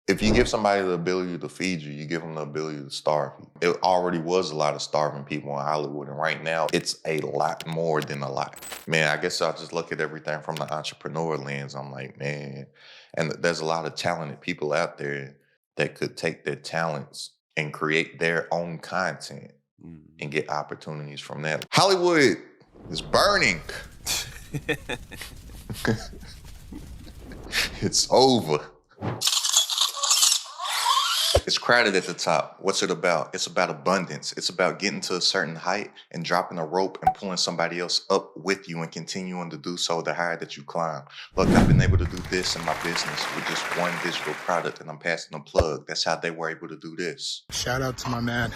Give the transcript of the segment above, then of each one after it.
If you give somebody the ability to feed you, you give them the ability to starve you. It already was a lot of starving people in Hollywood, and right now it's a lot more than a lot. Man, I guess I'll just look at everything from the entrepreneur lens. I'm like, man, and there's a lot of talented people out there that could take their talents and create their own content and get opportunities from that. Hollywood is burning. It's over. It's crowded at the top. What's it about? It's about abundance. It's about getting to a certain height and dropping a rope and pulling somebody else up with you and continuing to do so the higher that you climb. Look, I've been able to do this in my business with just one digital product, and I'm passing a plug. That's how they were able to do this. Shout out to my man,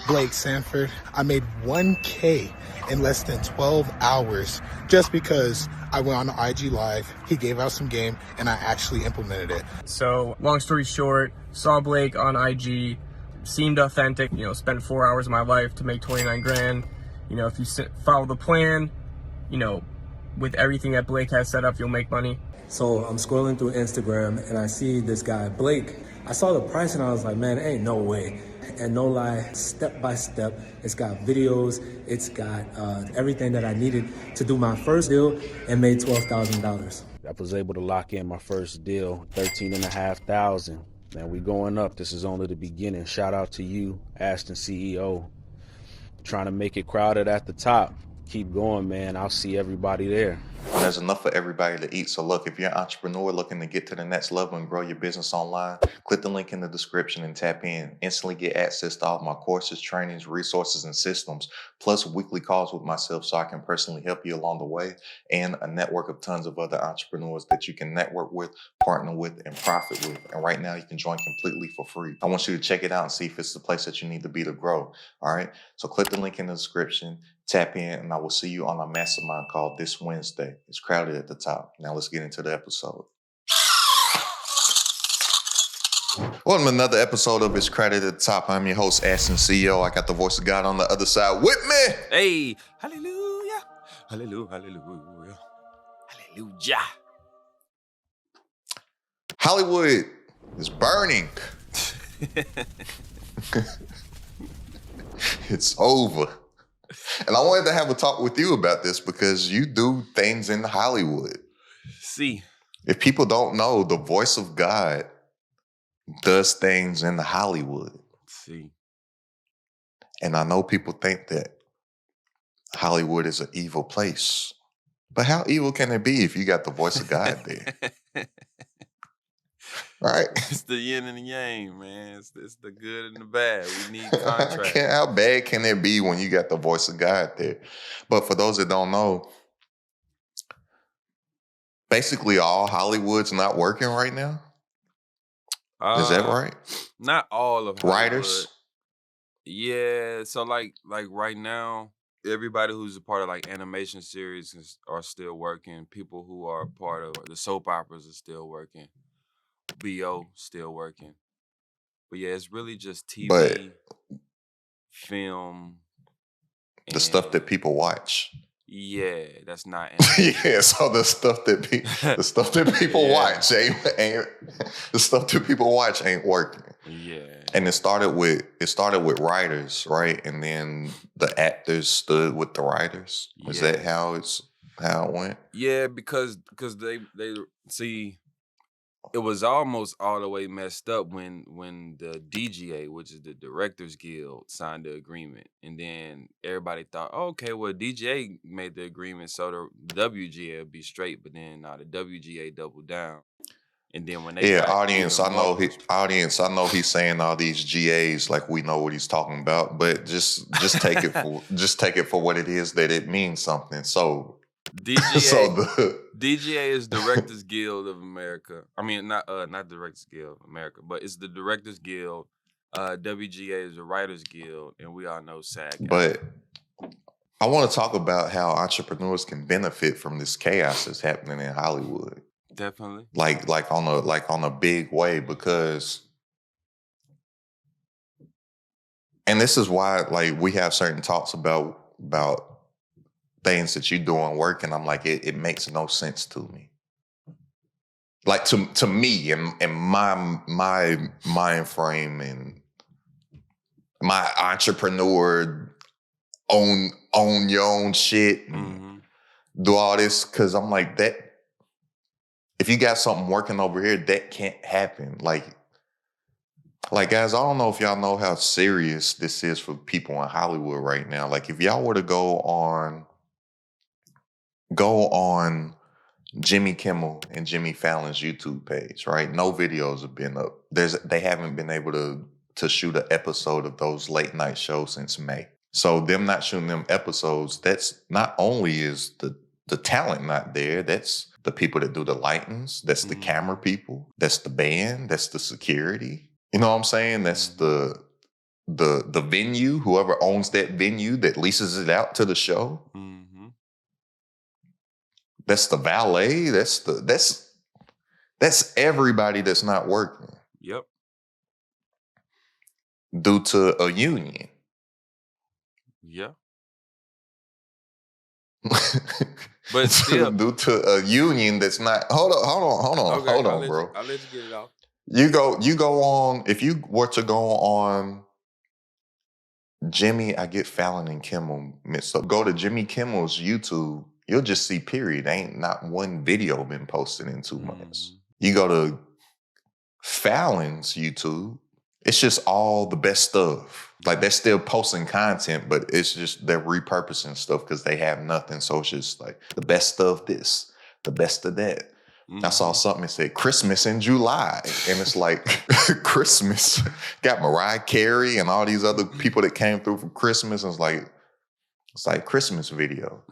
Blake Sanford. I made 1K in less than 12 hours just because I went on the IG Live, he gave out some game, and I actually implemented it. So, long story short, saw Blake on IG, seemed authentic, spent 4 hours of my life to make 29 grand. If you follow the plan, with everything that Blake has set up, you'll make money. So I'm scrolling through Instagram and I see this guy, Blake. I saw the price and I was like, man, ain't no way. And no lie, step by step, it's got videos, it's got everything that I needed to do my first deal and made $12,000. I was able to lock in my first deal, $13,500. Man, we going up. This is only the beginning. Shout out to you, AstenCeo. Trying to make it crowded at the top. Keep going, man. I'll see everybody there. There's enough for everybody to eat. So look, if you're an entrepreneur looking to get to the next level and grow your business online, click the link in the description and tap in. Instantly get access to all of my courses, trainings, resources, and systems, plus weekly calls with myself so I can personally help you along the way, and a network of tons of other entrepreneurs that you can network with, partner with, and profit with. And right now you can join completely for free. I want you to check it out and see if it's the place that you need to be to grow. All right. So click the link in the description, tap in, and I will see you on a mastermind call this Wednesday. It's crowded at the top. Now let's get into the episode. Welcome to another episode of It's Crowded at the Top. I'm your host, AstenCeo. I got the voice of God on the other side with me. Hey, hallelujah, hallelujah, hallelujah, hallelujah. Hollywood is burning. It's over. And I wanted to have a talk with you about this because you do things in Hollywood. See, if people don't know, the voice of God does things in Hollywood. See. And I know people think that Hollywood is an evil place. But how evil can it be if you got the voice of God there? Right? It's the yin and the yang, man. It's the good and the bad. We need contrast. How bad can it be when you got the voice of God there? But for those that don't know, basically all Hollywood's not working right now. Is that right? Not all of Hollywood. Writers? Yeah. So like right now, everybody who's a part of like animation series are still working. People who are part of the soap operas are still working. BO still working. But yeah, it's really just TV, film. The stuff that people watch. Yeah, that's not yeah, so the stuff that people watch ain't the stuff that people watch ain't working. Yeah. And it started with writers, right? And then the actors stood with the writers. Is that how it went? Yeah, because they see, it was almost all the way messed up when the DGA, which is the Directors Guild, signed the agreement. And then everybody thought, oh, okay, well, DGA made the agreement so the WGA would be straight, but then the WGA doubled down. And then when they audience, I know he's saying all these GAs like we know what he's talking about, but just take it for what it is, that it means something. So DGA is Directors Guild of America. I mean, not Directors Guild of America, but it's the Directors Guild. WGA is the Writers Guild, and we all know SAG. But I want to talk about how entrepreneurs can benefit from this chaos that's happening in Hollywood. Definitely. Like on a big way, because, and this is why like we have certain talks about things that you do in work, and I'm like, it makes no sense to me. like to me and my mind frame and my entrepreneur own your own shit and do all this, because I'm like, that if you got something working over here, that can't happen. Like guys, I don't know if y'all know how serious this is for people in Hollywood right now. Like if y'all were to go on Jimmy Kimmel and Jimmy Fallon's YouTube page, right? No videos have been up. They haven't been able to shoot an episode of those late night shows since May. So them not shooting them episodes, that's not only is the talent not there, that's the people that do the lightings, that's the camera people, that's the band, that's the security. You know what I'm saying? That's the venue, whoever owns that venue that leases it out to the show. That's the valet. That's everybody that's not working. Yep. Due to a union. Yeah. But still, due to a union that's not. Hold on, bro. I'll let you get it off. You go on. If you were to go on Jimmy, I get Fallon and Kimmel mixed up. Go to Jimmy Kimmel's YouTube. You'll just see period. Ain't not one video been posted in 2 months. You go to Fallon's YouTube, it's just all the best stuff. Like they're still posting content, but it's just they're repurposing stuff because they have nothing. So it's just like the best of this, the best of that. I saw something that said Christmas in July. And it's like Christmas. Got Mariah Carey and all these other people that came through for Christmas. And it's like Christmas video.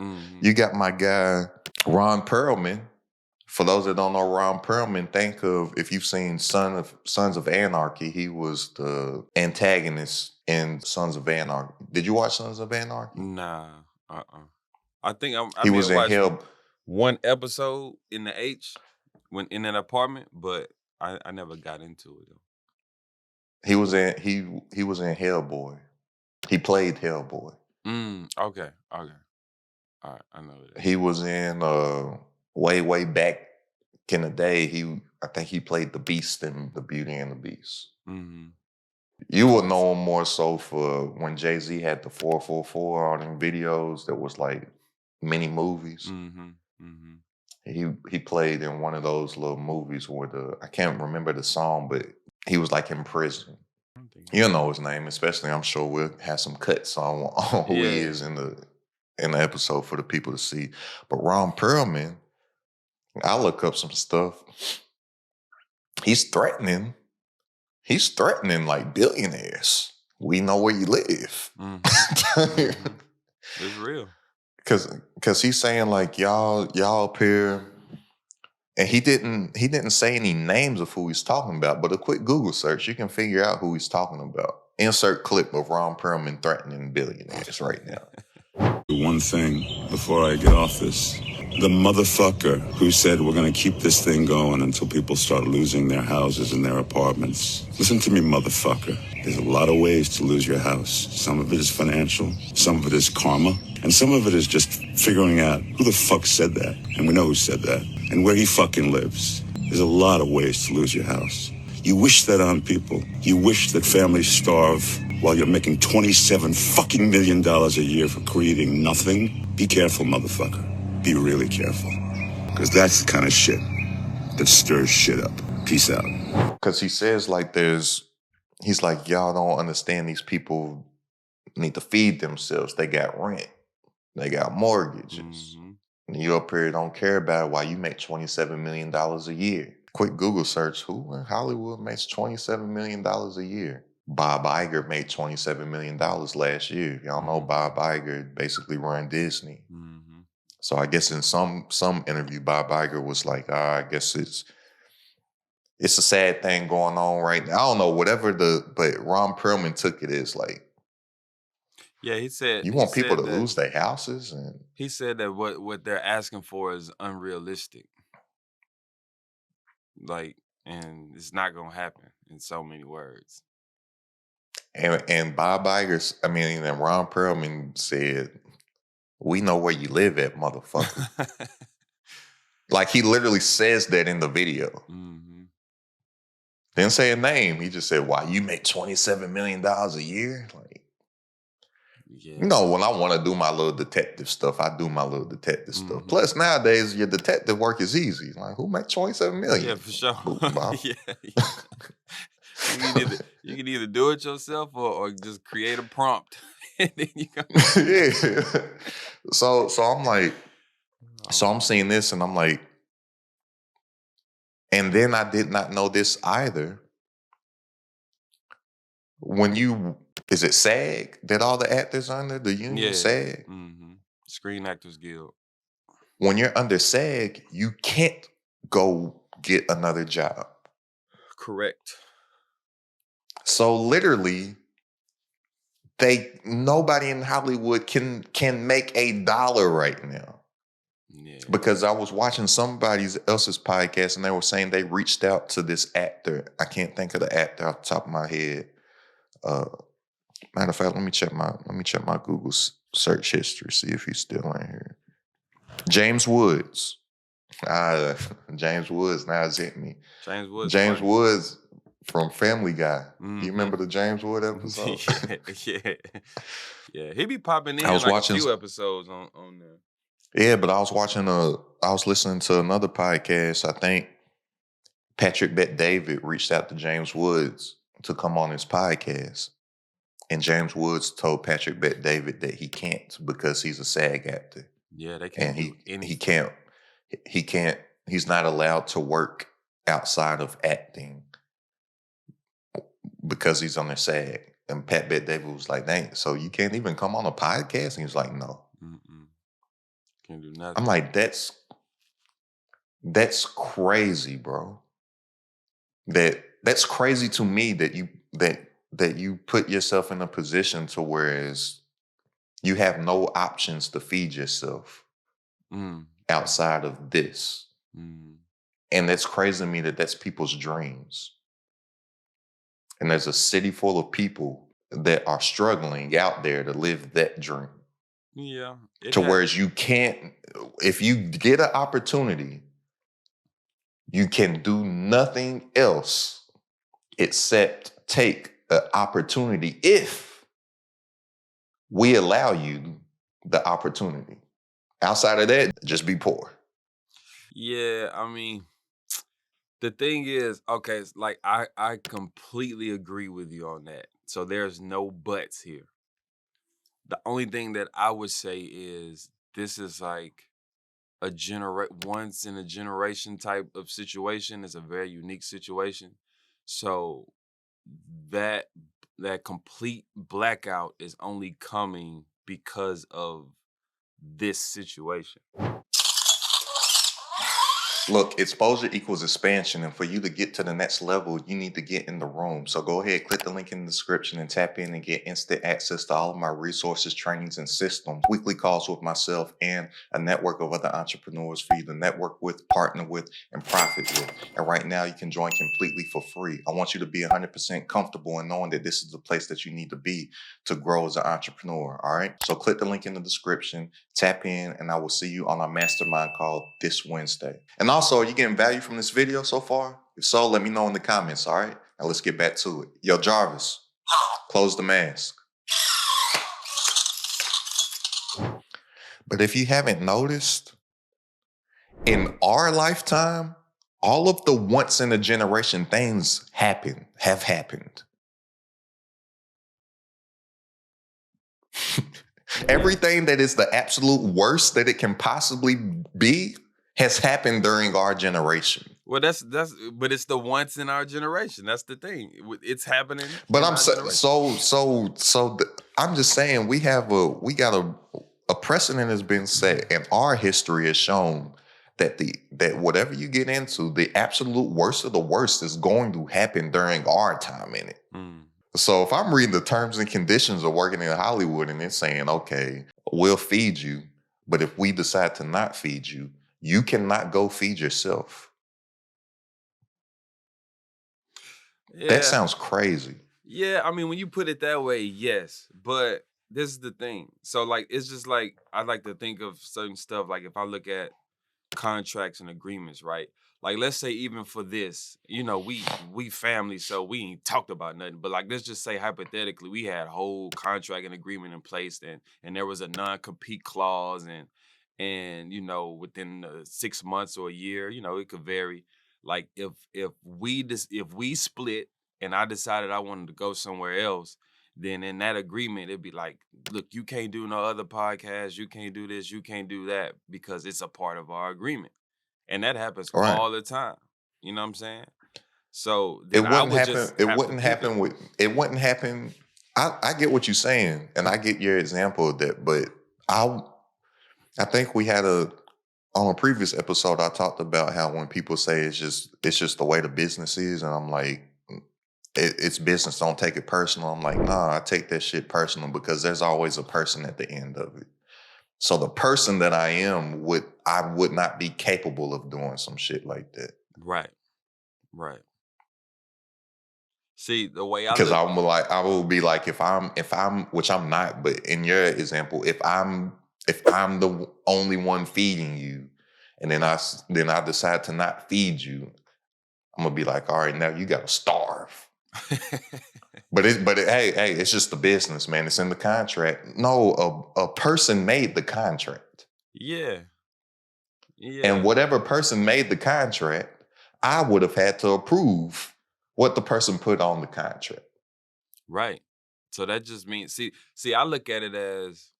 You got my guy, Ron Perlman. For those that don't know Ron Perlman, think of, if you've seen Sons of Anarchy, he was the antagonist in Sons of Anarchy. Did you watch Sons of Anarchy? Nah. I think he was in Hell. One episode in the H when in an apartment, but I never got into it though. He was in Hellboy. He played Hellboy. Okay. All right, I know that. He was in way back in the day. I think he played the Beast in The Beauty and the Beast. You would know him more so for when Jay-Z had the 444 on them videos that was like mini movies. He played in one of those little movies where I can't remember the song, but he was like in prison. You'll know his name, especially I'm sure we'll have some cuts on who he is in the episode for the people to see. But Ron Perlman, I look up some stuff. He's threatening like billionaires. We know where you live. It's real. Cause he's saying like y'all up here, and he didn't say any names of who he's talking about, but a quick Google search, you can figure out who he's talking about. Insert clip of Ron Perlman threatening billionaires right now. One thing before I get off this. The motherfucker who said we're going to keep this thing going until people start losing their houses and their apartments. Listen to me, motherfucker. There's a lot of ways to lose your house. Some of it is financial, some of it is karma, and some of it is just figuring out who the fuck said that. And we know who said that, and where he fucking lives. There's a lot of ways to lose your house. You wish that on people. You wish that families starve while you're making $27 fucking million a year for creating nothing. Be careful, motherfucker. Be really careful, because that's the kind of shit that stirs shit up. Peace out. Because he says like he's like, y'all don't understand, these people need to feed themselves. They got rent. They got mortgages. And you up here don't care about it while you make $27 million a year. Quick Google search, who in Hollywood makes $27 million a year? Bob Iger made $27 million last year. Y'all know Bob Iger basically run Disney. So I guess in some interview, Bob Iger was like, I guess it's a sad thing going on right now. I don't know, but Ron Perlman took it as like, yeah, he said, you want people to lose their houses? And he said that what they're asking for is unrealistic. Like, and it's not going to happen in so many words. And Bob Iger, and Ron Perlman said, we know where you live at, motherfucker. Like he literally says that in the video. Mm-hmm. Didn't say a name. He just said, "Why you make $27 million a year?" Like, Yeah. you know, when I want to do my little detective stuff, I do my little detective stuff. Mhm. Plus, nowadays your detective work is easy. Like, who make $27 million? Yeah, for sure. Boop, bop. Yeah. You can either do it yourself or just create a prompt. And then you go. Yeah. So I'm like, so I'm Oh, seeing this and I'm like, and then I did not know this either. When you, is it SAG that all the actors under the union yeah. SAG? Mm-hmm. Screen Actors Guild. When you're under SAG, you can't go get another job. Correct. So literally, nobody in Hollywood can make $1 right now. Yeah. Because I was watching somebody else's podcast and they were saying they reached out to this actor. I can't think of the actor off the top of my head. Matter of fact, let me check my Google search history, see if he's still in here. James Woods. James Woods now has hit me. James Woods. James funny. Woods from Family Guy. Mhm. You remember the James Wood episode? Yeah. He be popping in I was like watching a few episodes on there. Yeah, but I was listening to another podcast. I think Patrick Bet David reached out to James Woods to come on his podcast. And James Woods told Patrick Bet David that he can't because he's a SAG actor. Yeah, they can't And do anything. he can't, he's not allowed to work outside of acting because he's on the SAG. And Pat Bet David was like, dang, so you can't even come on a podcast? And he was like, no. Mm-mm. Can't do nothing. I'm like, that's crazy, bro. That's crazy to me that you put yourself in a position to whereas you have no options to feed yourself outside of this. And that's crazy to me that that's people's dreams. And there's a city full of people that are struggling out there to live that dream. Yeah. Whereas you can't, if you get an opportunity, you can do nothing else except take an opportunity if we allow you the opportunity. Outside of that, just be poor. Yeah, I mean, the thing is, okay, it's like I completely agree with you on that. So there's no buts here. The only thing that I would say is this is like a once in a generation type of situation. It's a very unique situation. So that complete blackout is only coming because of this situation. Look, exposure equals expansion. And for you to get to the next level, you need to get in the room. So go ahead, click the link in the description and tap in and get instant access to all of my resources, trainings, and systems. Weekly calls with myself and a network of other entrepreneurs for you to network with, partner with, and profit with. And right now, you can join completely for free. I want you to be 100% comfortable in knowing that this is the place that you need to be to grow as an entrepreneur. All right. So click the link in the description, tap in, and I will see you on our mastermind call this Wednesday. And also, are you getting value from this video so far? If so, let me know in the comments, all right? Now let's get back to it. Yo, Jarvis, close the mask. But if you haven't noticed, in our lifetime, all of the once in a generation things have happened. Everything that is the absolute worst that it can possibly be has happened during our generation. Well, but it's the once in our generation. That's the thing. It's happening. But I'm I'm just saying we got a precedent has been set, and our history has shown that whatever you get into, the absolute worst of the worst is going to happen during our time in it. So if I'm reading the terms and conditions of working in Hollywood and it's saying, okay, we'll feed you, but if we decide to not feed you, you cannot go feed yourself. Yeah. That sounds crazy. Yeah, I mean, when you put it that way, yes. But this is the thing. So, like, it's just like, I like to think of certain stuff. Like, if I look at contracts and agreements, right? Like, let's say even for this, we family, so we ain't talked about nothing. But like, let's just say hypothetically, we had a whole contract and agreement in place, and there was a non-compete clause, and within 6 months or a year, it could vary. Like if we split and I decided I wanted to go somewhere else, then in that agreement it'd be like, look, you can't do no other podcast, you can't do this, you can't do that, because it's a part of our agreement. And that happens All right. all the time. You know what I'm saying? So It then I wouldn't would happen. just It have to wouldn't pivot. happen with. It wouldn't happen. I get what you're saying, and I get your example of that. But I think we had on a previous episode. I talked about how when people say it's just the way the business is, and I'm like, it's business. Don't take it personal. I'm like, nah, I take that shit personal because there's always a person at the end of it. So the person that I would not be capable of doing some shit like that. Right. Right. See, the way I Because look, I will be like, if I'm, which I'm not, but in your example, if I'm the only one feeding you, and then I decide to not feed you, I'm gonna be like, all right, now you gotta starve. Hey, it's just the business, man. It's in the contract. No, a person made the contract, yeah. and Yeah. whatever person made the contract, I would have had to approve what the person put on the contract. Right. So that just means, see, I look at it as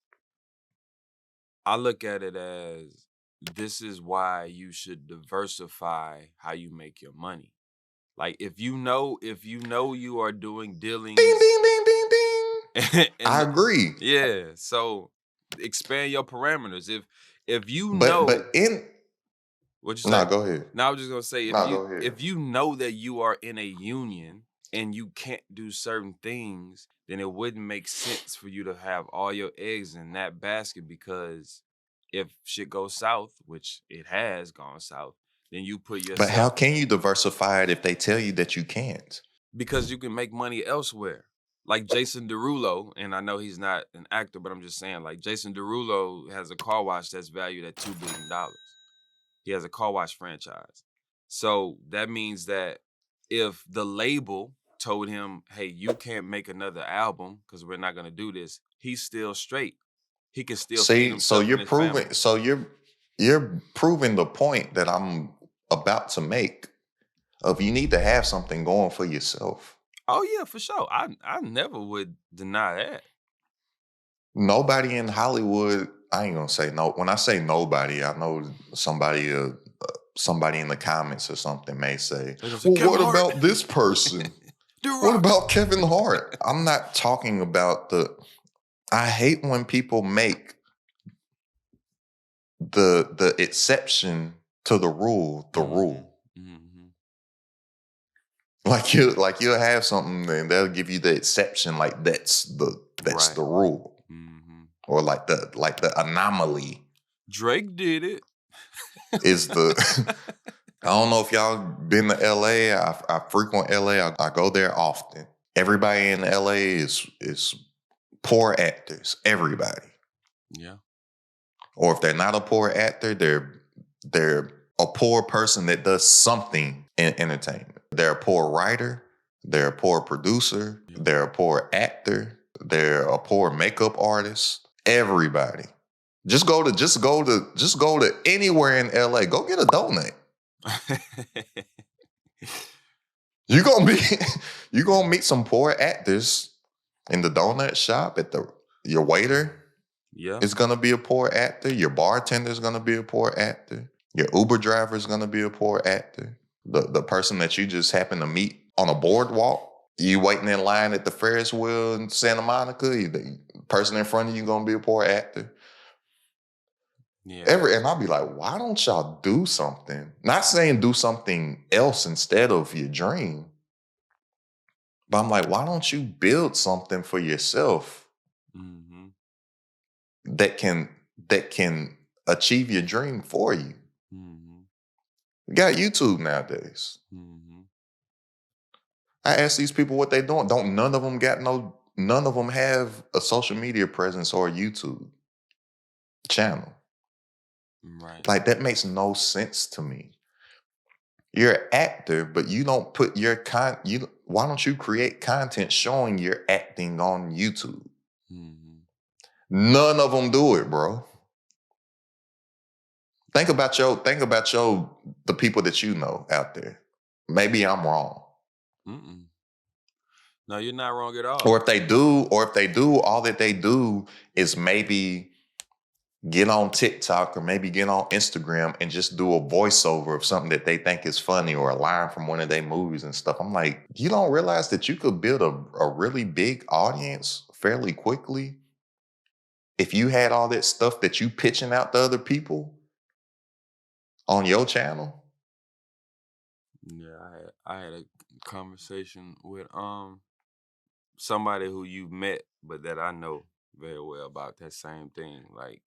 this is why you should diversify how you make your money. Like if you know you are doing dealings Ding, ding, ding, ding, ding. I and agree. yeah, so expand your parameters. If you But know, but in what'd you no, say? go ahead. Now I was just gonna say, No, go ahead. if you know that you are in a union and you can't do certain things, then it wouldn't make sense for you to have all your eggs in that basket, because if shit goes south, which it has gone south, then you put But how yourself, can you diversify it if they tell you that you can't? because you can make money elsewhere. Like Jason Derulo, and I know he's not an actor, but I'm just saying, like Jason Derulo has a car wash that's valued at $2 billion. He has a car wash franchise. So that means that if the label told him, hey, you can't make another album because we're not going to do this, he's still straight. He can still feed See, so himself and his family. you're proving the point that I'm about to make of you need to have something going for yourself. Oh, yeah, for sure. I never would deny that. Nobody in Hollywood, I ain't gonna say no. When I say nobody, I know somebody in the comments or something may say, They're gonna say, well, Kevin what Hart. about this person? The What Rock. about Kevin Hart? I'm not talking about I hate when people make the exception to the rule the rule. Mhm. Like you'll have something and they'll give you the exception, like that's Right. the rule. Mhm. Or like the anomaly Drake did it. is the I don't know if y'all been to LA. I frequent LA. I go there often. Everybody in LA is poor actors. Everybody. Yeah. Or if they're not a poor actor, they're a poor person that does something in entertainment. They're a poor writer, they're a poor producer, they're a poor actor, they're a poor makeup artist. Everybody. Just go to anywhere in LA. Go get a donut. You're gonna meet some poor actors in the donut shop your waiter. Yeah. Is going to be a poor actor. Your bartender is going to be a poor actor. Your Uber driver is going to be a poor actor. The person that you just happen to meet on a boardwalk, you waiting in line at the Ferris wheel in Santa Monica, the person in front of you going to be a poor actor. Yeah. And I'll be like, why don't y'all do something? Not saying do something else instead of your dream. But I'm like, why don't you build something for yourself Mm-hmm. that can achieve your dream for you? Mm-hmm. We got YouTube nowadays. Mm-hmm. I ask these people what they doing. None of them have a social media presence or a YouTube channel. Right. Like, that makes no sense to me. You're an actor, but you don't put your why don't you create content showing you're acting on YouTube? Mm-hmm. None of them do it, bro. Think about the people that you know out there. Maybe I'm wrong. Mm-mm. No, you're not wrong at all. Or if they do, all that they do is maybe get on TikTok or maybe get on Instagram and just do a voiceover of something that they think is funny or a line from one of their movies and stuff. I'm like, you don't realize that you could build a really big audience fairly quickly if you had all that stuff that you pitching out to other people on your channel? Yeah, I had a conversation with somebody who you met, but that I know very well about that same thing. Like,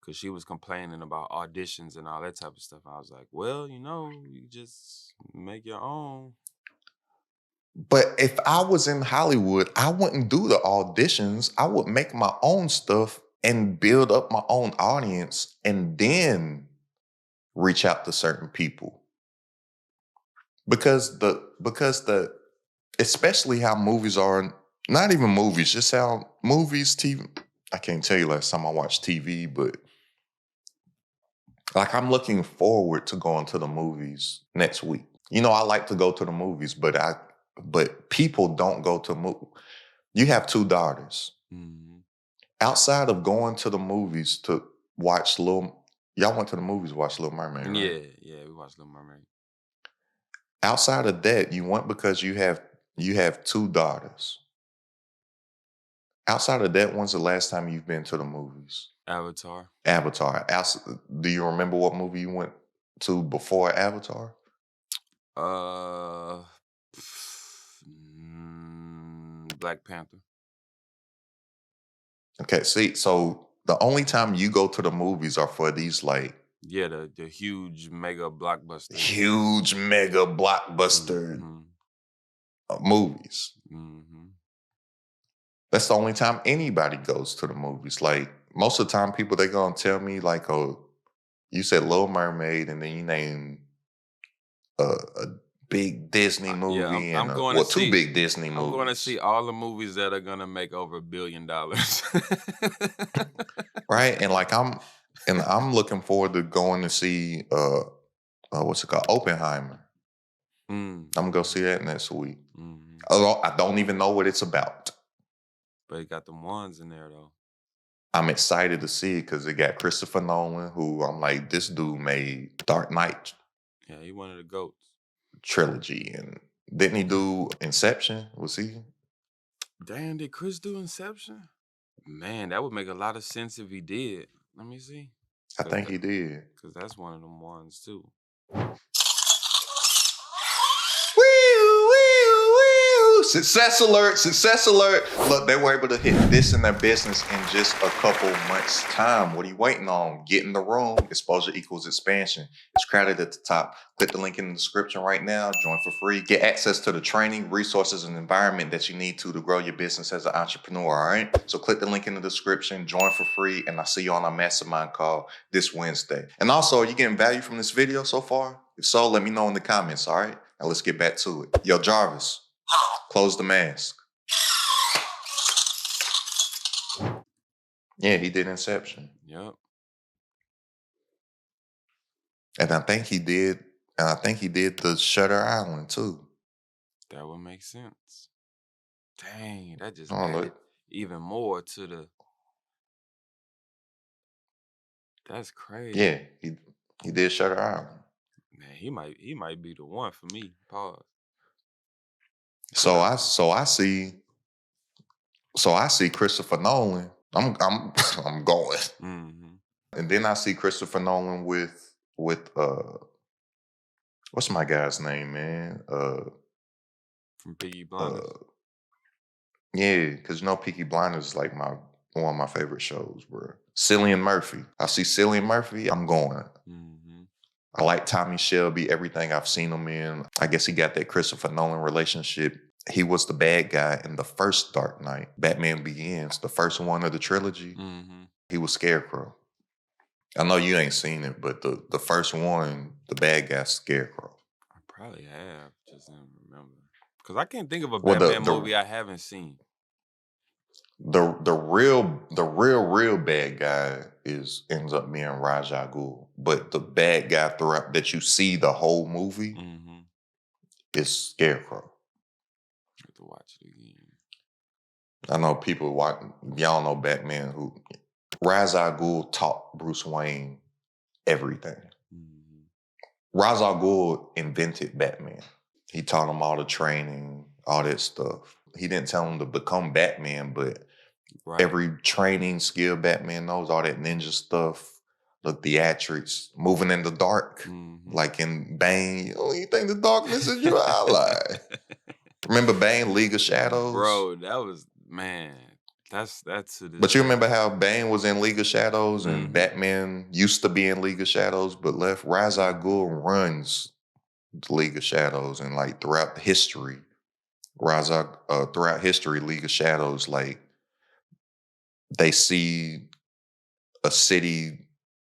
cause she was complaining about auditions and all that type of stuff. I was like, well, you just make your own. But if I was in Hollywood, I wouldn't do the auditions. I would make my own stuff and build up my own audience and then reach out to certain people. Because the especially how movies are, not even movies, just how movies, TV. I can't tell you last time I watched TV, but like, I'm looking forward to going to the movies next week. I like to go to the movies, but people don't go to movies. You have 2 daughters. Mm-hmm. Outside of going to the movies to watch y'all went to the movies to watch Little Mermaid, right? Yeah, we watched Little Mermaid. Outside of that, you went because you have 2 daughters. Outside of that, when's the last time you've been to the movies? Avatar. Avatar. Do you remember what movie you went to before Avatar? Uh, Black Panther. Okay, see, so the only time you go to the movies are for these like Yeah, the huge mega blockbuster. huge mega blockbuster movies. Mm-hmm. That's the only time anybody goes to the movies. Like, most of the time, people, they gonna tell me like, oh, you said Little Mermaid, and then you name a big Disney Yeah, movie I'm and going to 2 see. big Disney I'm going to see movies, all the movies that are gonna make over $1 billion. right? And like, I'm looking forward to going to see what's it called, Oppenheimer. I'm gonna go see that next week. Mm-hmm. Although I don't even know what it's about. But it got them ones in there though. I'm excited to see it because it got Christopher Nolan, who I'm like, this dude made Dark Knight Yeah, he one of the goats. trilogy, and didn't he do Inception? Was he? Damn, did Chris do Inception? Man, that would make a lot of sense if he did. Let me see. I think he did. Cause that's one of them ones too. Success alert, success alert. Look, they were able to hit this in their business in just a couple months' time. What are you waiting on? Get in the room. Exposure equals expansion. It's crowded at the top. Click the link in the description right now. Join for free. Get access to the training, resources, and environment that you need to grow your business as an entrepreneur, all right? So click the link in the description, join for free, and I'll see you on our mastermind call this Wednesday. And also, are you getting value from this video so far? If so, let me know in the comments, all right? Now let's get back to it. Yo, Jarvis. Close the mask. Yeah, he did Inception. Yep. And I think he did the Shutter Island too. That would make sense. Dang, that just Oh, added look. even more to the. That's crazy. Yeah, he did Shutter Island. Man, he might be the one for me. Pause. So I see Christopher Nolan. I'm going. Mm-hmm. And then I see Christopher Nolan with what's my guy's name, man? From Peaky Blinders. Yeah, because Peaky Blinders is like one of my favorite shows, bro. Cillian Murphy. I see Cillian Murphy, I'm going. Mm-hmm. I like Tommy Shelby, everything I've seen him in. I guess he got that Christopher Nolan relationship. He was the bad guy in the first Dark Knight, Batman Begins, the first one of the trilogy. Mm-hmm. He was Scarecrow. I know you ain't seen it, but the first one, the bad guy Scarecrow. I probably have, just didn't remember. Because I can't think of a Well, Batman movie I haven't seen. the real bad guy ends up being Ra's al Ghul, but the bad guy throughout that you see the whole movie Mm-hmm. is Scarecrow. Have to watch it again. I know people watch. Y'all know Batman. Who Ra's al Ghul taught Bruce Wayne everything. Mm-hmm. Ra's al Ghul invented Batman. He taught him all the training, all that stuff. He didn't tell him to become Batman, but Right. every training skill Batman knows, all that ninja stuff, the theatrics, moving in the dark, Mm-hmm. like in Bane. Oh, you think the darkness is your ally? Remember Bane, League of Shadows? Bro, that was, man, that's to this But you day. remember how Bane was in League of Shadows and Mhm. Batman used to be in League of Shadows, but left. Ra's al Ghul runs the League of Shadows, and like throughout history, throughout history, League of Shadows, like they see a city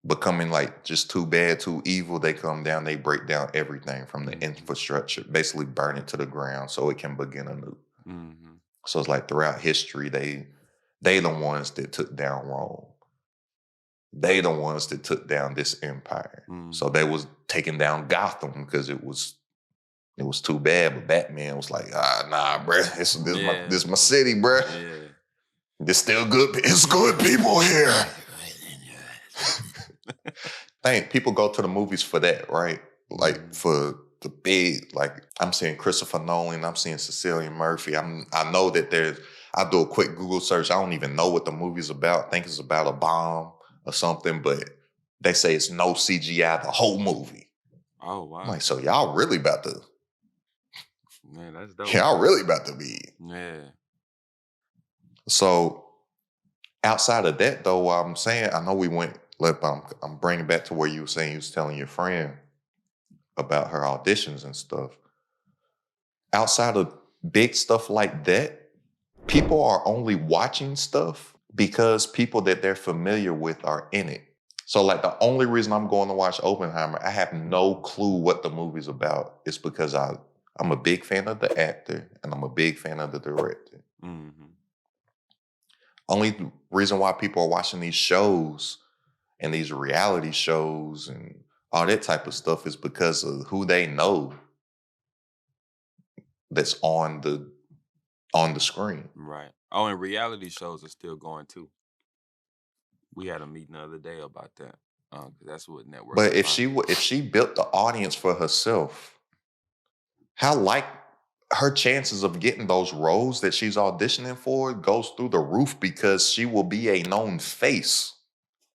becoming like just too bad, too evil. They come down, they break down everything from the infrastructure, basically burn it to the ground so it can begin anew. Mm-hmm. So it's like throughout history, they the ones that took down Rome. They the ones that took down this empire. So they was taking down Gotham because it was too bad. But Batman was like, nah, bruh. This my city, bruh. Yeah. There's still good. It's good people here. Think people go to the movies for that, right? Like for the big, like I'm seeing Christopher Nolan, I'm seeing Cecilia Murphy. I know that I do a quick Google search. I don't even know what the movie's about. I think it's about a bomb or something, but they say it's no CGI the whole movie. Oh, wow. I'm like, so y'all really about to, Man, that's dope. y'all really about to be. Yeah. So outside of that, though, I'm saying, I know we went, but I'm bringing back to where you were saying you was telling your friend about her auditions and stuff. Outside of big stuff like that, people are only watching stuff because people that they're familiar with are in it. So like the only reason I'm going to watch Oppenheimer, I have no clue what the movie's about. It's because I'm a big fan of the actor and I'm a big fan of the director. Mm-hmm. Only reason why people are watching these shows and these reality shows and all that type of stuff is because of who they know that's on the screen. Right. Oh, and reality shows are still going too. We had a meeting the other day about that. 'Cause that's what networks. But are if buying. she built the audience for herself, how like her chances of getting those roles that she's auditioning for goes through the roof because she will be a known face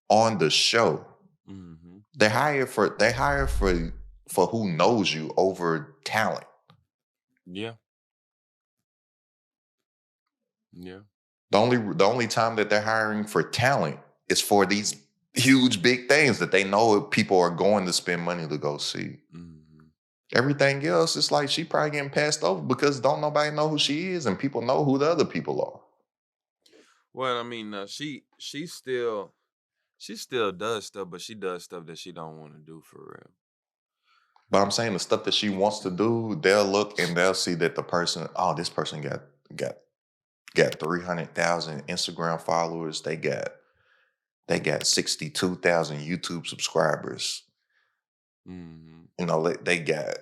on the show. Mm-hmm. They hire for who knows you over talent. Yeah. Yeah. The only time that they're hiring for talent is for these huge big things that they know people are going to spend money to go see. Mm-hmm. Everything else, it's like she probably getting passed over because don't nobody know who she is and people know who the other people are. Well, I mean, she still does stuff, but she does stuff that she don't want to do for real. But I'm saying the stuff that she wants to do, they'll look and they'll see that the person, this person got 300,000 Instagram followers. They got 62,000 YouTube subscribers. Mm-hmm. You know, they got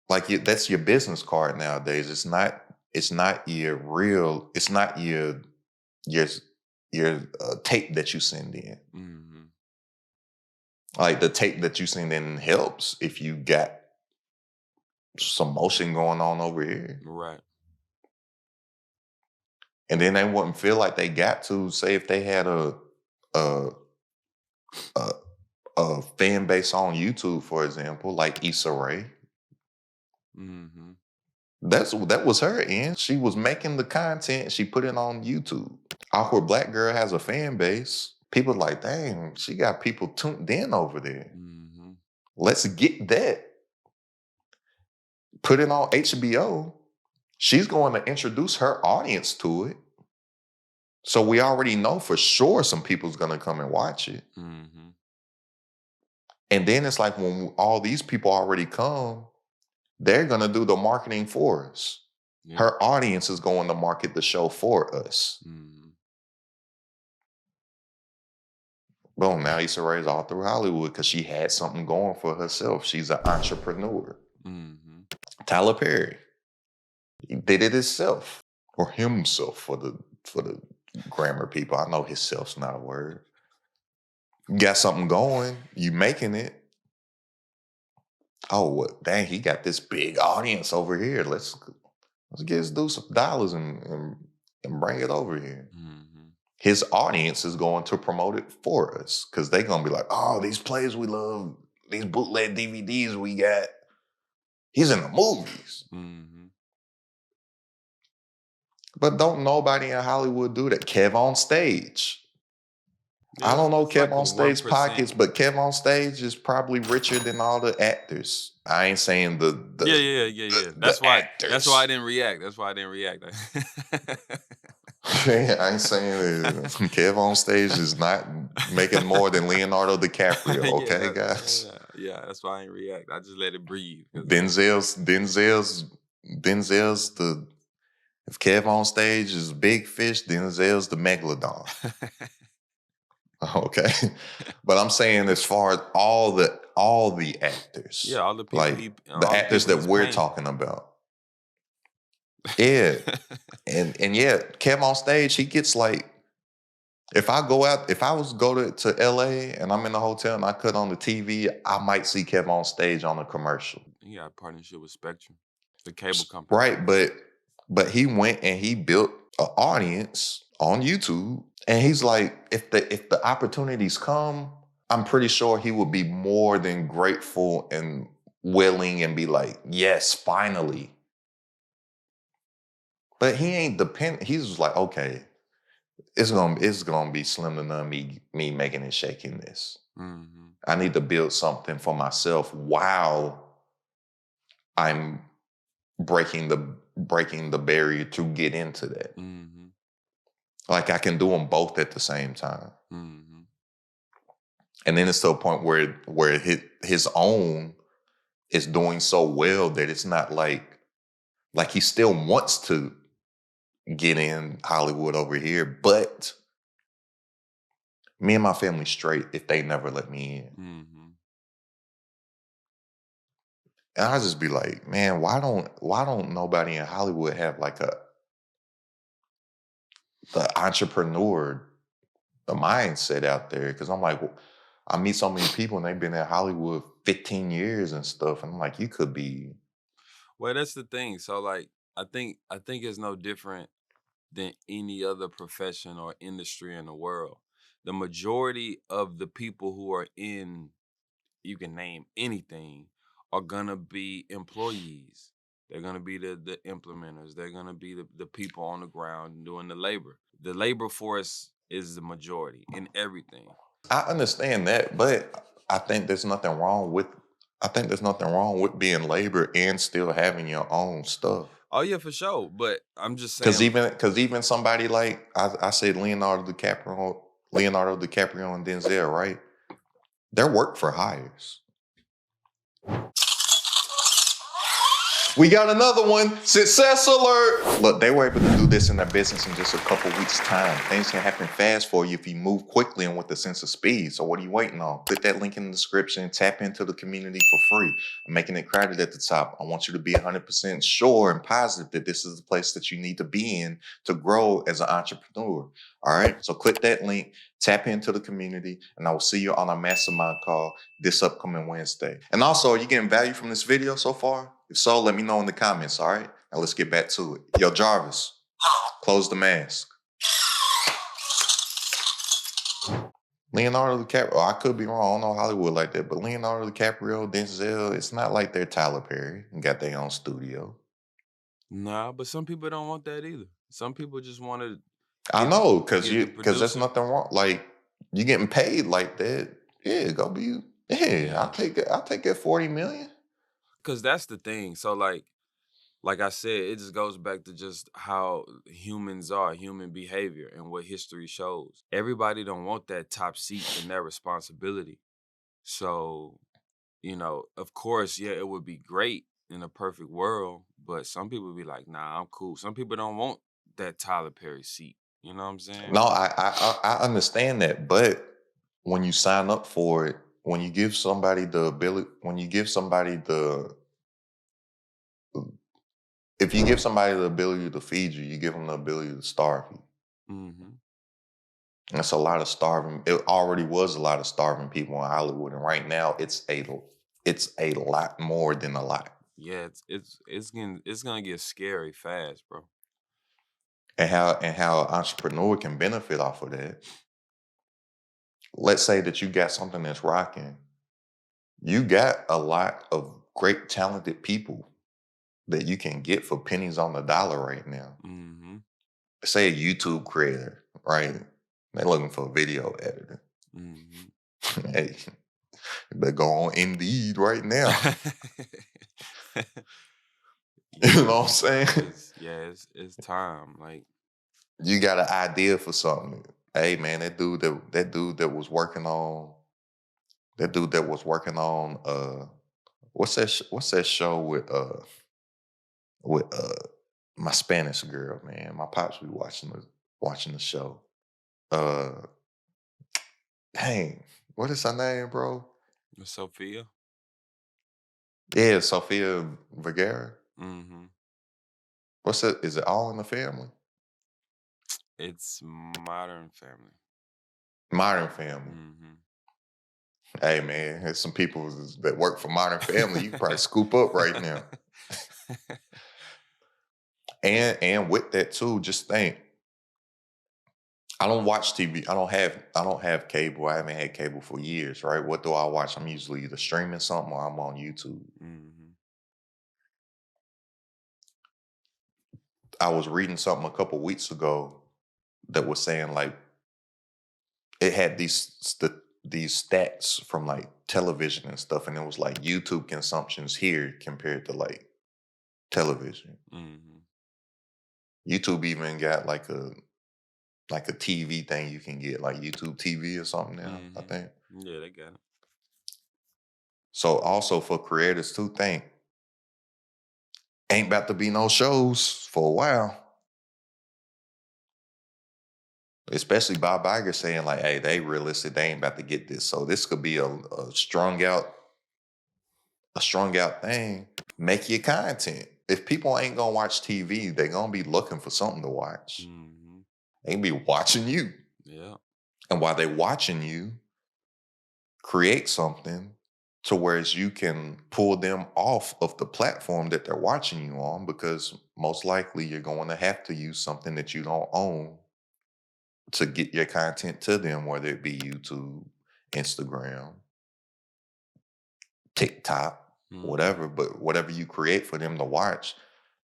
that's your business card nowadays. It's not your real. It's not your tape that you send in. Mm-hmm. Like the tape that you send in helps if you got some motion going on over here. Right. And then they wouldn't feel like they got to say if they had a fan base on YouTube, for example, like Issa Rae. Mm-hmm. That was her end. She was making the content. She put it on YouTube. Awkward Black Girl has a fan base. People like, dang, she got people tuned in over there. Mm-hmm. Let's get that. Put it on HBO. She's going to introduce her audience to it. So we already know for sure some people's going to come and watch it. Mm-hmm. And then it's like when all these people already come, they're gonna do the marketing for us. Yeah. Her audience is going to market the show for us. Mhm. Boom, now Issa Rae's all through Hollywood because she had something going for herself. She's an entrepreneur. Mhm. Tyler Perry, he did it himself. Or himself for the grammar people. I know himself's not a word. You got something going, you making it. Oh, well, dang, he got this big audience over here. Let's get this dude some dollars and bring it over here. Mhm. His audience is going to promote it for us because they're going to be like, oh, these plays we love, these bootleg DVDs we got. He's in the movies. Mhm. But don't nobody in Hollywood do that. Kev on Stage. I don't know It's Kev like a on Stage 1%. pockets, but Kev on Stage is probably richer than all the actors. I ain't saying the Yeah. the That's actors. why I didn't react. That's why I didn't react. I ain't saying that Kev on Stage is not making more than Leonardo DiCaprio. Okay, guys. Yeah, that's why I didn't react. I just let it breathe. Denzel's the if Kev on Stage is big fish, Denzel's the megalodon. Okay, but I'm saying as far as all the actors, Yeah, all the people like the actors that we're talking about, yeah, and yeah, Kev on Stage, he gets like, if I was go to LA and I'm in the hotel and I cut on the TV, I might see Kev on Stage on a commercial. He got a partnership with Spectrum, the cable company. Right, but he went and he built an audience on YouTube, and he's like, if the opportunities come, I'm pretty sure he would be more than grateful and willing and be like, yes, finally. But he ain't dependent. He's just like, okay, it's gonna be slim to none me making and shaking this. Mm-hmm. I need to build something for myself while I'm breaking the barrier to get into that. Mm-hmm. Like I can do them both at the same time. Mm-hmm. And then it's to a point where his own is doing so well that it's not like he still wants to get in Hollywood over here, but me and my family straight if they never let me in. Mm-hmm. And I just be like, man, why don't nobody in Hollywood have like the entrepreneur, the mindset out there? Because I'm like, I meet so many people and they've been in Hollywood 15 years and stuff, and I'm like, you could be. Well, that's the thing. So, like, I think it's no different than any other profession or industry in the world. The majority of the people who are in, you can name anything, are gonna be employees. They're gonna be the implementers. They're gonna be the people on the ground doing the labor. The labor force is the majority in everything. I understand that, but I think there's nothing wrong with being labor and still having your own stuff. Oh yeah, for sure. But I'm just Because saying, even somebody like I said Leonardo DiCaprio and Denzel, right? They're work for hires. We got another one. Success alert. Look, they were able to do this in their business in just a couple weeks' time. Things can happen fast for you if you move quickly and with a sense of speed. So what are you waiting on? Click that link in the description. Tap into the community for free. I'm making it crowded at the top. I want you to be 100% sure and positive that this is the place that you need to be in to grow as an entrepreneur. All right? So click that link. Tap into the community, and I will see you on our mastermind call this upcoming Wednesday. And also, are you getting value from this video so far? If so, let me know in the comments, all right? Now let's get back to it. Yo, Jarvis, close the mask. Leonardo DiCaprio, I could be wrong, I don't know Hollywood like that, but Leonardo DiCaprio, Denzel, it's not like they're Tyler Perry and got their own studio. nah, but some people don't want that either. Some people just want to. I know, because the there's producer. nothing wrong. Like, you getting paid like that, yeah, go be, yeah. I'll take that 40 million. Because that's the thing. So like I said, it just goes back to just how humans are, human behavior, and what history shows. Everybody don't want that top seat and that responsibility. So, of course, yeah, it would be great in a perfect world, but some people be like, nah, I'm cool. Some people don't want that Tyler Perry seat. You know what I'm saying? No, I understand that, but when you sign up for it, when you give somebody the ability, when you give somebody the, if you give somebody the ability to feed you, you give them the ability to starve you. Mm-hmm. That's a lot of starving. It already was a lot of starving people in Hollywood, and right now it's a lot more than a lot. Yeah, it's gonna get scary fast, bro. And how an entrepreneur can benefit off of that. Let's say that you got something that's rocking. You got a lot of great talented people that you can get for pennies on the dollar right now. Mm-hmm. Say a YouTube creator, right? They're looking for a video editor. Mm-hmm. Hey, they go on Indeed right now. You know what I'm saying? It's time. Like, You got an idea for something. Hey man, that dude that was working on what's that show with my Spanish girl, man. My pops be watching the show. Uh Dang, what is her name, bro? Sophia. Yeah, Sofia Vergara. Mm-hmm. What's it? Is it All in the Family? It's Modern Family. Modern Family. Mm-hmm. Hey man, there's some people that work for Modern Family. You can probably scoop up right now. And with that too, just think. I don't watch TV. I don't have cable. I haven't had cable for years, right? What do I watch? I'm usually either streaming something or I'm on YouTube. Mm-hmm. I was reading something a couple weeks ago that was saying like it had these stats from like television and stuff, and it was like YouTube consumptions here compared to like television. Mm-hmm. YouTube even got like a TV thing you can get, like YouTube TV or something now, I Mm-hmm. think. Yeah, they got it. So also for creators to think, ain't about to be no shows for a while. Especially Bob Iger saying like, hey, they realistic, they ain't about to get this. So this could be a strung out thing. Make your content. If people ain't gonna watch TV, they gonna be looking for something to watch. Mm-hmm. They be watching you. Yeah. And while they watching you, create something to whereas you can pull them off of the platform that they're watching you on, because most likely you're going to have to use something that you don't own to get your content to them, whether it be YouTube, Instagram, TikTok, Mm-hmm. whatever. But whatever you create for them to watch,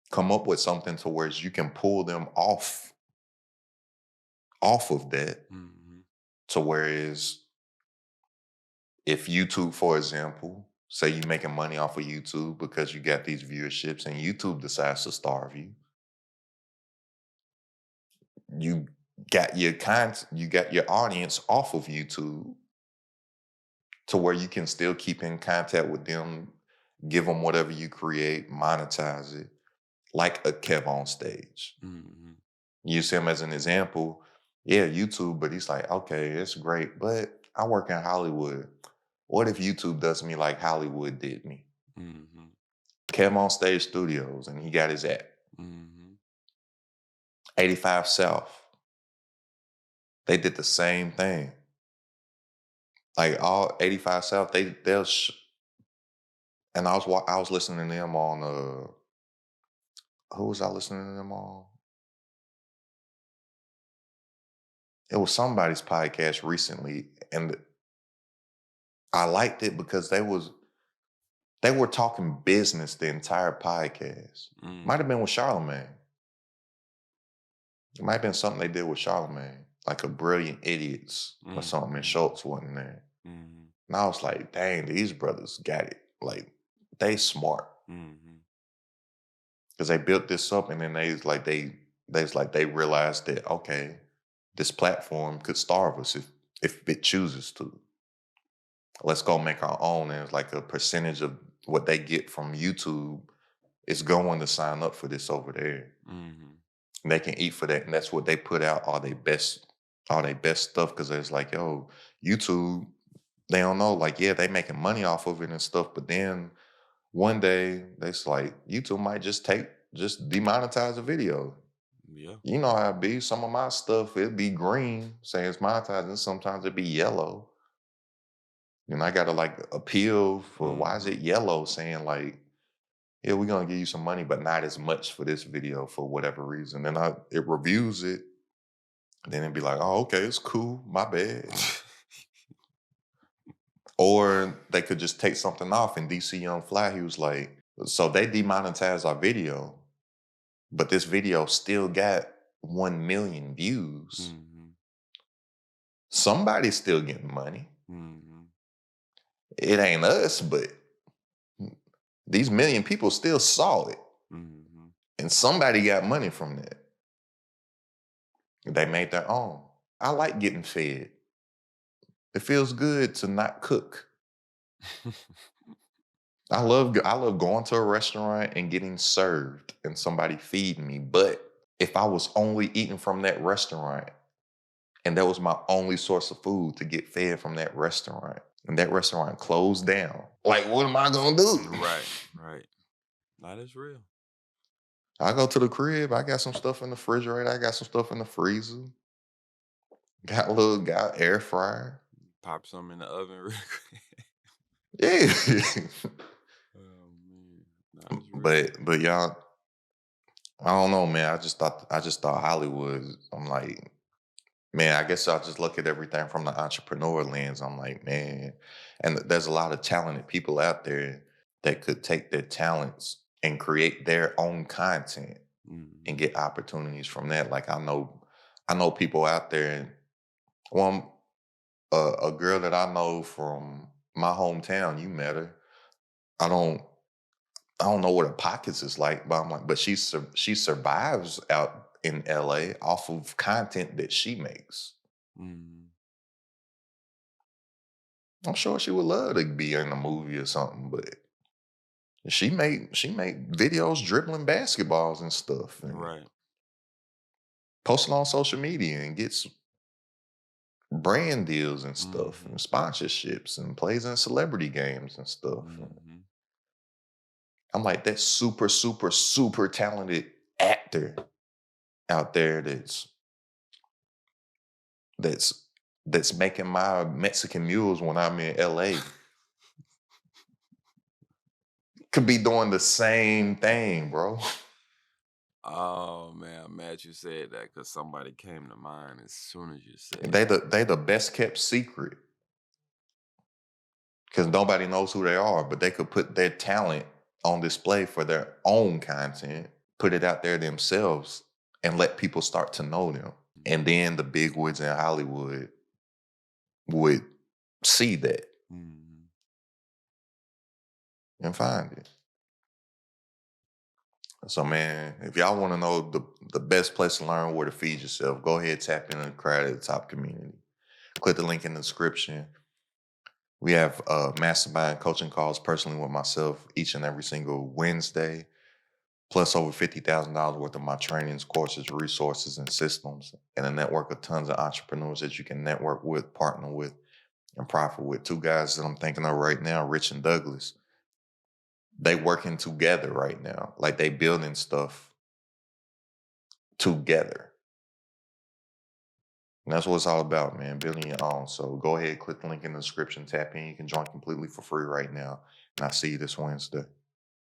come up with something to where you can pull them off of that, Mm-hmm. to whereas if YouTube, for example, say you're making money off of YouTube because you got these viewerships and YouTube decides to starve you, you you got your audience off of YouTube to where you can still keep in contact with them, give them whatever you create, monetize it, like a Kev on stage. Mm-hmm. You use him as an example. Yeah, YouTube, but he's like, okay, it's great, but I work in Hollywood. What if YouTube does me like Hollywood did me? Mm-hmm. Kev on Stage Studios, and he got his app. Mm-hmm. 85 South, they did the same thing. Like all 85 South, and I was listening to them on who was I listening to them on? It was somebody's podcast recently, and I liked it because they were talking business the entire podcast. Might have Mm-hmm. been with Charlemagne. It might have been something they did with Charlemagne, like a Brilliant Idiots or something, and Mm-hmm. Schultz wasn't there. Mm-hmm. And I was like, dang, these brothers got it. Like, they smart. Mm-hmm. Because they built this up and then they realized that, okay, this platform could starve us if it chooses to. let's go make our own. And it's like a percentage of what they get from YouTube is going to sign up for this over there. Mm-hmm. And they can eat for that. And that's what they put out, all their best stuff. Because it's like, yo, YouTube, they don't know. Like, yeah, they making money off of it and stuff. But then one day, it's like, YouTube might just demonetize a video. Yeah. You know how it be. Some of my stuff, it'd be green, saying it's monetized, and sometimes it'd be yellow. And I gotta like appeal for why is it yellow, saying like, yeah, we're gonna give you some money, but not as much for this video for whatever reason. And it reviews it, then it'd be like, oh, okay, it's cool, my bad. Or they could just take something off. And DC Young Fly, he was like, so they demonetized our video, but this video still got 1 million views. Mm-hmm. Somebody's still getting money. Mm-hmm. It ain't us, but these million people still saw it. Mm-hmm. And somebody got money from that. They made their own. I like getting fed. It feels good to not cook. I love going to a restaurant and getting served and somebody feeding me. But if I was only eating from that restaurant and that was my only source of food to get fed from that restaurant, and that restaurant closed down, like, what am I gonna do? Right. That is real. I go to the crib, I got some stuff in the refrigerator, I got some stuff in the freezer, got air fryer. Pop some in the oven real quick. Yeah. Oh man. That is real. But y'all, I don't know, man. I just thought Hollywood. I'm like, man, I guess I'll just look at everything from the entrepreneur lens. I'm like, man, and there's a lot of talented people out there that could take their talents and create their own content and get opportunities from that. Like I know people out there. Well, a girl that I know from my hometown, you met her. I don't know what her pockets is like, but I'm like, but she survives out in LA off of content that she makes. Mm-hmm. I'm sure she would love to be in a movie or something, but she make videos dribbling basketballs and stuff, and Right. post it on social media and gets brand deals and stuff and sponsorships and plays in celebrity games and stuff. Mm-hmm. I'm like, that super, super, super talented actor out there that's making my Mexican mules when I'm in LA could be doing the same thing, bro. Oh man, I'm mad you said that because somebody came to mind as soon as you said They the best kept secret because nobody knows who they are, but they could put their talent on display for their own content, put it out there themselves, and let people start to know them. And then the bigwigs in Hollywood would see that and find it. So, man, if y'all want to know the best place to learn where to feed yourself, go ahead, tap into the Crowd at the Top community. Click the link in the description. We have mastermind coaching calls personally with myself each and every single Wednesday, plus over $50,000 worth of my trainings, courses, resources, and systems, and a network of tons of entrepreneurs that you can network with, partner with, and profit with. Two guys that I'm thinking of right now, Rich and Douglas. They working together right now. Like they building stuff together. And that's what it's all about, man. Building your own. So go ahead, click the link in the description, tap in. You can join completely for free right now. And I'll see you this Wednesday.